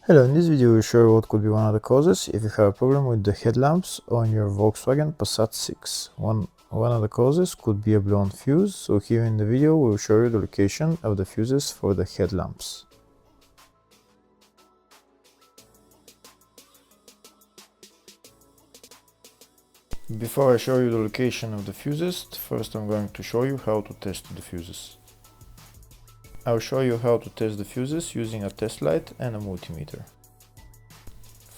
Hello, in this video we'll show you what could be one of the causes if you have a problem with the headlamps on your Volkswagen Passat 6. One of the causes could be a blown fuse, so here in the video we'll show you the location of the fuses for the headlamps. Before I show you the location of the fuses, first I'm going to show you how to test the fuses. I'll show you how to test the fuses using a test light and a multimeter.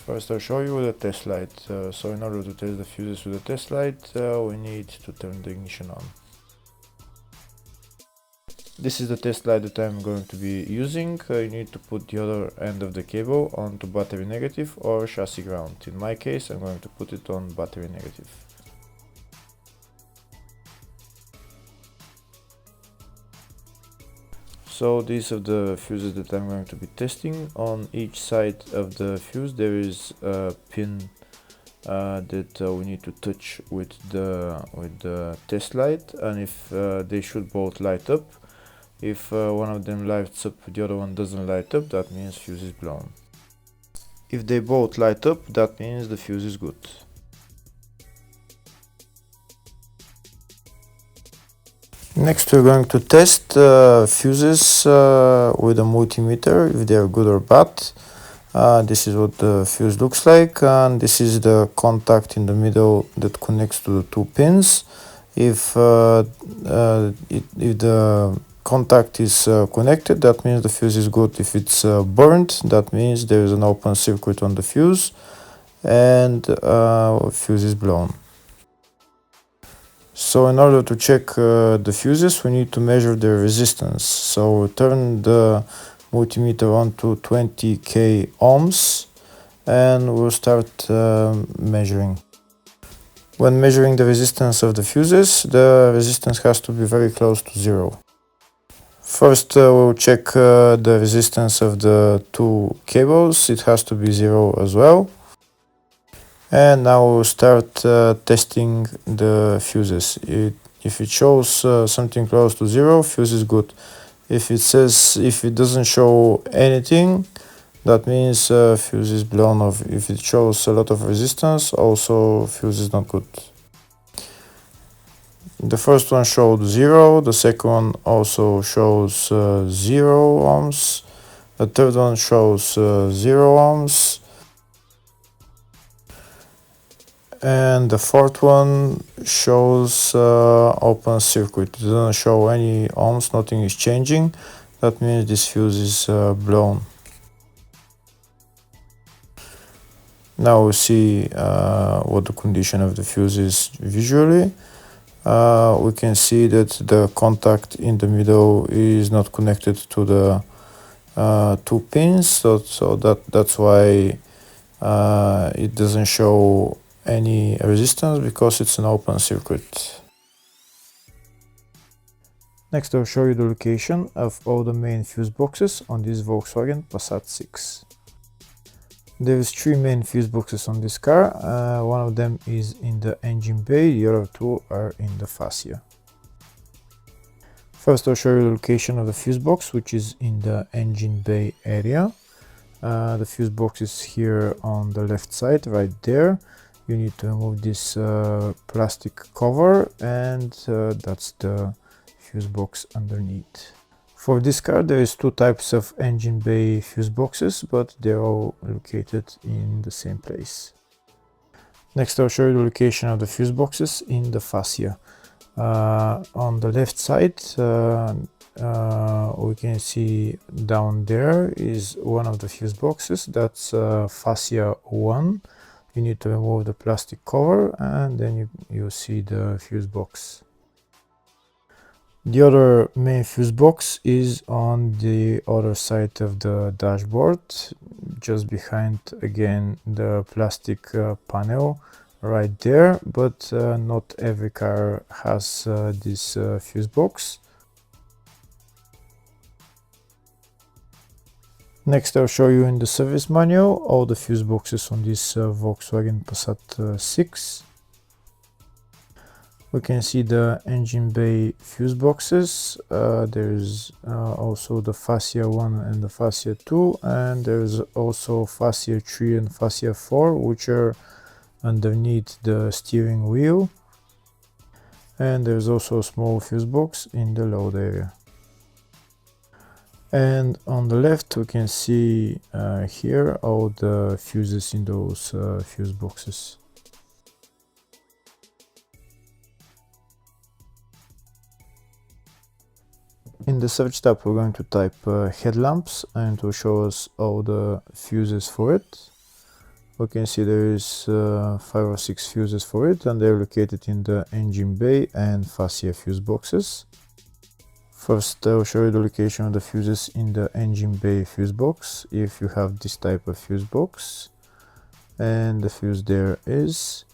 First I'll show you with a test light. So in order to test the fuses with a test light, we need to turn the ignition on. This is the test light that I'm going to be using. You need to put the other end of the cable onto battery negative or chassis ground. In my case I'm going to put it on battery negative. So these are the fuses that I'm going to be testing. On each side of the fuse there is a pin that we need to touch with the test light, and if they should both light up. If one of them lights up, the other one doesn't light up, that means fuse is blown. If they both light up, that means the fuse is good. Next we're going to test fuses with a multimeter, if they are good or bad. This is what the fuse looks like, and this is the contact in the middle that connects to the two pins. If the contact is connected, that means the fuse is good. If it's burnt, that means there is an open circuit on the fuse and fuse is blown. So in order to check the fuses, we need to measure their resistance. So we turn the multimeter on to 20k ohms and we'll start measuring. When measuring the resistance of the fuses, the resistance has to be very close to zero. First we'll check the resistance of the two cables. It has to be zero as well. And now we'll start testing the fuses. If it shows something close to zero, fuse is good. If it doesn't show anything, that means fuse is blown off. If it shows a lot of resistance, also fuse is not good. The first one showed 0, the second one also shows 0 ohms, the third one shows 0 ohms, and the fourth one shows open circuit. It doesn't show any ohms, nothing is changing. That means this fuse is blown. Now we see what the condition of the fuse is visually. We can see that the contact in the middle is not connected to the two pins, so that's why it doesn't show any resistance, because it's an open circuit. Next I'll show you the location of all the main fuse boxes on this Volkswagen Passat 6. There is 3 main fuse boxes on this car. One of them is in the engine bay, the other 2 are in the fascia. First I'll show you the location of the fuse box, which is in the engine bay area. The fuse box is here on the left side, right there. You need to remove this plastic cover, and that's the fuse box underneath. For this car there is 2 types of engine bay fuse boxes, but they're all located in the same place. Next I'll show you the location of the fuse boxes in the fascia. On the left side we can see down there is one of the fuse boxes, that's fascia 1. You need to remove the plastic cover and then you see the fuse box. The other main fuse box is on the other side of the dashboard, just behind again the plastic panel right there, but not every car has this fuse box. Next I'll show you in the service manual all the fuse boxes on this Volkswagen Passat 6. We can see the engine bay fuse boxes. There's also the fascia 1 and the fascia 2, and there's also fascia 3 and fascia 4, which are underneath the steering wheel. And there's also a small fuse box in the load area. And on the left we can see here all the fuses in those fuse boxes. In the search tab we're going to type headlamps, and it will show us all the fuses for it. We can see there is 5 or 6 fuses for it, and they're located in the engine bay and fascia fuse boxes. First, I'll show you the location of the fuses in the engine bay fuse box, if you have this type of fuse box. And the fuse there is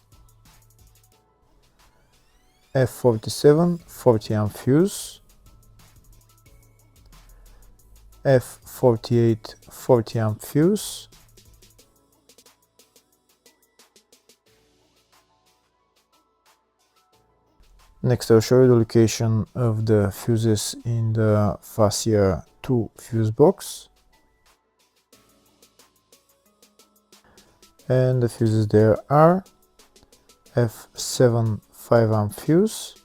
F47 40 amp fuse, F48 40 amp fuse, next I'll show you the location of the fuses in the fascia 2 fuse box. And the fuses there are F7 5 amp fuse,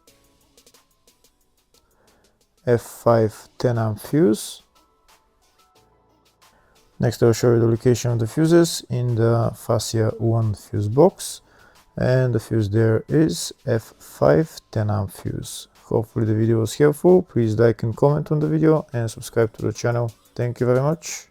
F5 10 amp fuse. Next I'll show you the location of the fuses in the fascia 1 fuse box, and the fuse there is F5 10 amp fuse. Hopefully the video was helpful. Please like and comment on the video and subscribe to the channel. Thank you very much.